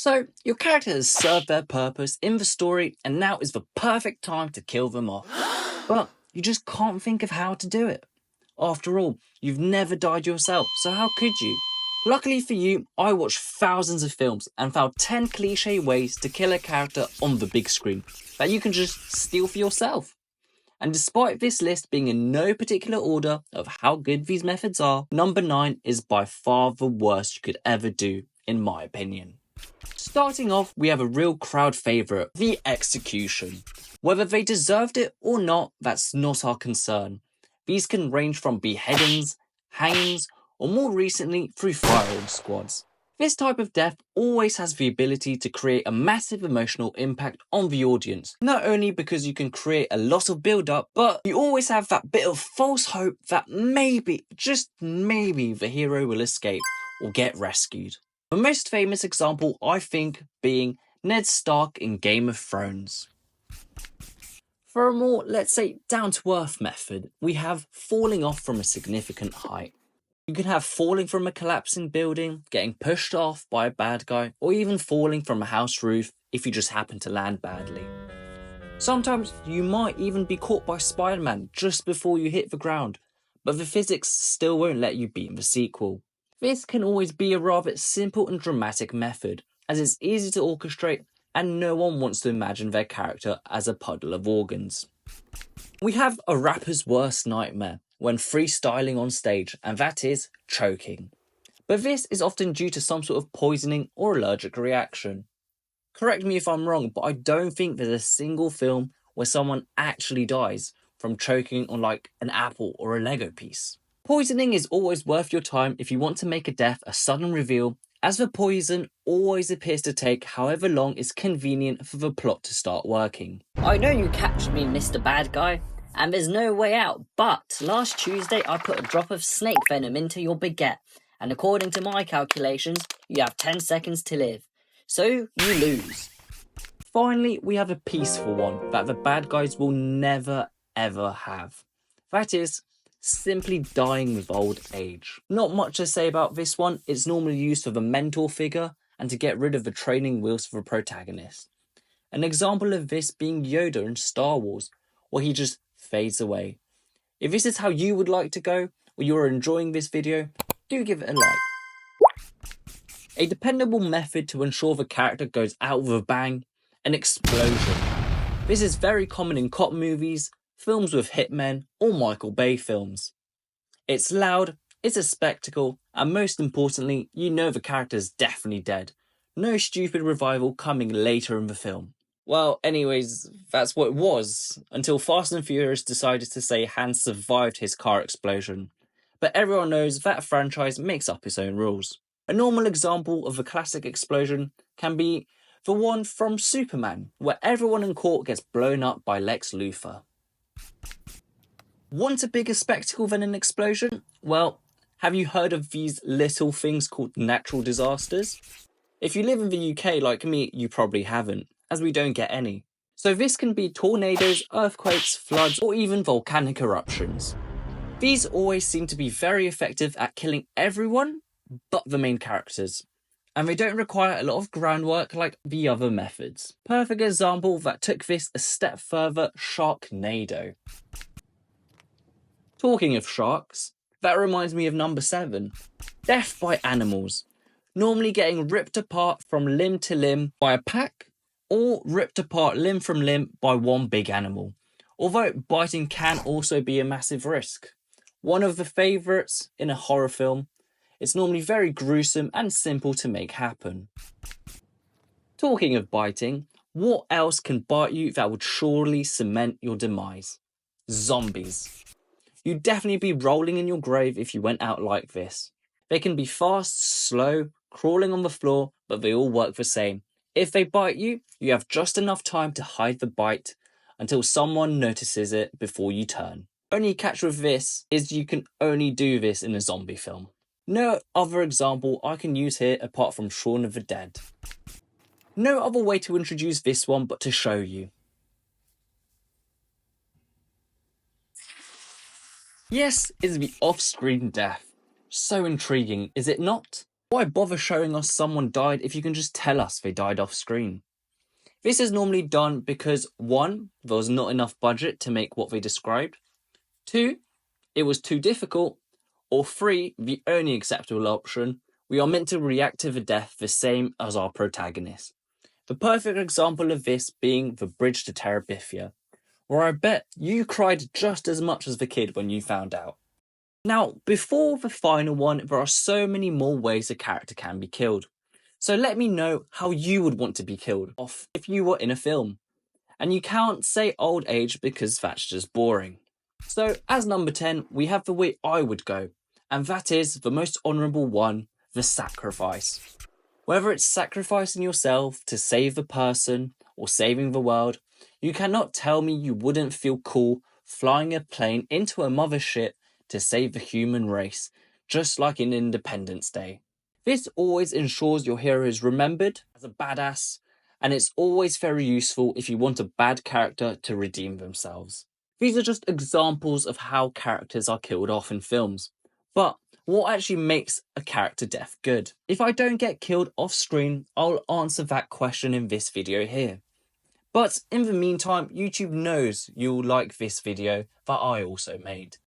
So, your character has served their purpose in the story and now is the perfect time to kill them off. But you just can't think of how to do it. After all, you've never died yourself, so how could you? Luckily for you, I watched thousands of films and found 10 cliche ways to kill a character on the big screen that you can just steal for yourself. And despite this list being in no particular order of how good these methods are, number 9 is by far the worst you could ever do, in my opinion. Starting off, we have a real crowd favourite, the execution. Whether they deserved it or not, that's not our concern. These can range from beheadings, hangings, or more recently, through firing squads. This type of death always has the ability to create a massive emotional impact on the audience, not only because you can create a lot of build-up, but you always have that bit of false hope that maybe, just maybe, the hero will escape or get rescued. The most famous example, I think, being Ned Stark in Game of Thrones. For a more, let's say, down-to-earth method, we have falling off from a significant height. You can have falling from a collapsing building, getting pushed off by a bad guy, or even falling from a house roof if you just happen to land badly. Sometimes you might even be caught by Spider-Man just before you hit the ground, but the physics still won't let you beat the sequel. This can always be a rather simple and dramatic method, as it's easy to orchestrate and no one wants to imagine their character as a puddle of organs. We have a rapper's worst nightmare when freestyling on stage, and that is choking. But this is often due to some sort of poisoning or allergic reaction. Correct me if I'm wrong, but I don't think there's a single film where someone actually dies from choking on like an apple or a Lego piece. Poisoning is always worth your time if you want to make a death a sudden reveal, as the poison always appears to take however long is convenient for the plot to start working. I know you catched me, Mr. Bad Guy, and there's no way out, but last Tuesday I put a drop of snake venom into your baguette, and according to my calculations, you have 10 seconds to live. So, you lose. Finally, we have a peaceful one that the bad guys will never ever have. That is, simply dying with old age. Not much to say about this one, it's normally used for the mentor figure and to get rid of the training wheels for the protagonist. An example of this being Yoda in Star Wars, where he just fades away. If this is how you would like to go, or you are enjoying this video, do give it a like. A dependable method to ensure the character goes out with a bang, an explosion. This is very common in cop movies, films with hitmen, or Michael Bay films. It's loud, it's a spectacle, and most importantly, you know the character is definitely dead. No stupid revival coming later in the film. Well, anyways, that's what it was, until Fast and Furious decided to say Han survived his car explosion. But everyone knows that franchise makes up its own rules. A normal example of a classic explosion can be the one from Superman, where everyone in court gets blown up by Lex Luthor. Want a bigger spectacle than an explosion? Well, have you heard of these little things called natural disasters? If you live in the UK like me, you probably haven't, as we don't get any. So this can be tornadoes, earthquakes, floods, or even volcanic eruptions. These always seem to be very effective at killing everyone but the main characters, and they don't require a lot of groundwork like the other methods. Perfect example that took this a step further, Sharknado. Talking of sharks, that reminds me of number 7, death by animals. Normally getting ripped apart from limb to limb by a pack, or ripped apart limb from limb by one big animal. Although biting can also be a massive risk. One of the favourites in a horror film, it's normally very gruesome and simple to make happen. Talking of biting, what else can bite you that would surely cement your demise? Zombies. You'd definitely be rolling in your grave if you went out like this. They can be fast, slow, crawling on the floor, but they all work the same. If they bite you, you have just enough time to hide the bite until someone notices it before you turn. Only catch with this is you can only do this in a zombie film. No other example I can use here apart from Shaun of the Dead. No other way to introduce this one but to show you. Yes, is the off-screen death. So intriguing, is it not? Why bother showing us someone died if you can just tell us they died off screen? This is normally done because 1. There was not enough budget to make what they described, 2. It was too difficult, or 3. The only acceptable option, we are meant to react to the death the same as our protagonist. The perfect example of this being the Bridge to Terabithia, where I bet you cried just as much as the kid when you found out. Now, before the final one, there are so many more ways a character can be killed. So let me know how you would want to be killed off if you were in a film. And you can't say old age because that's just boring. So as number 10, we have the way I would go, and that is the most honourable one, the sacrifice. Whether it's sacrificing yourself to save the person or saving the world, you cannot tell me you wouldn't feel cool flying a plane into a mothership to save the human race, just like in Independence Day. This always ensures your hero is remembered as a badass, and it's always very useful if you want a bad character to redeem themselves. These are just examples of how characters are killed off in films, but what actually makes a character death good? If I don't get killed off screen, I'll answer that question in this video here. But in the meantime, YouTube knows you'll like this video that I also made.